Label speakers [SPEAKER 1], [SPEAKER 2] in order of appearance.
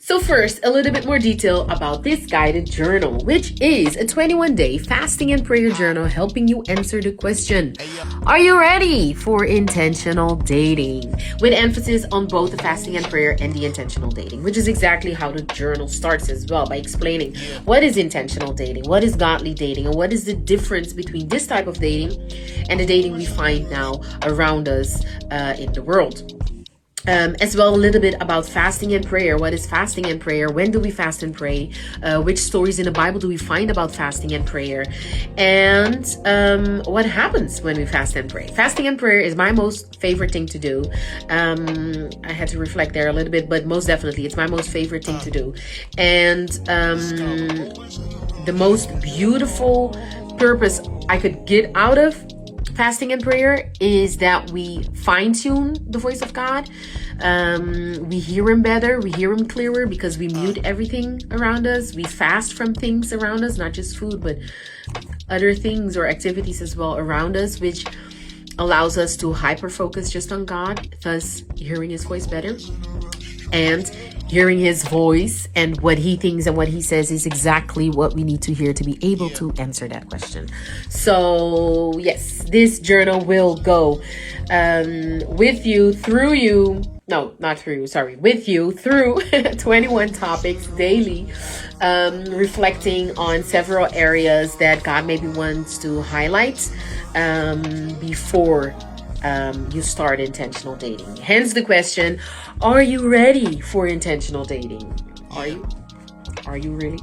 [SPEAKER 1] So first, a little bit more detail about this guided journal, which is a 21-day fasting and prayer journal helping you answer the question, are you ready for intentional dating? With emphasis on both the fasting and prayer and the intentional dating, which is exactly how the journal starts as well, by explaining what is intentional dating, what is godly dating, and what is the difference between this type of dating and the dating we find now around us in the world. As well, a little bit about fasting and prayer. What is fasting and prayer? When do we fast and pray? Which stories in the Bible do we find about fasting and prayer? And what happens when we fast and pray? Fasting and prayer is my most favorite thing to do. I had to reflect there a little bit, but most definitely it's my most favorite thing to do. And the most beautiful purpose I could get out of fasting and prayer is that we fine-tune the voice of God. We hear him better, we hear him clearer because we mute everything around us. We fast from things around us, not just food, but other things or activities as well around us, which allows us to hyper-focus just on God, thus hearing his voice better. And hearing his voice and what he thinks and what he says is exactly what we need to hear to be able to answer that question. So yes, this journal will go with you through 21 topics daily, reflecting on several areas that God maybe wants to highlight before you start intentional dating. Hence the question, are you ready for intentional dating? Are you really?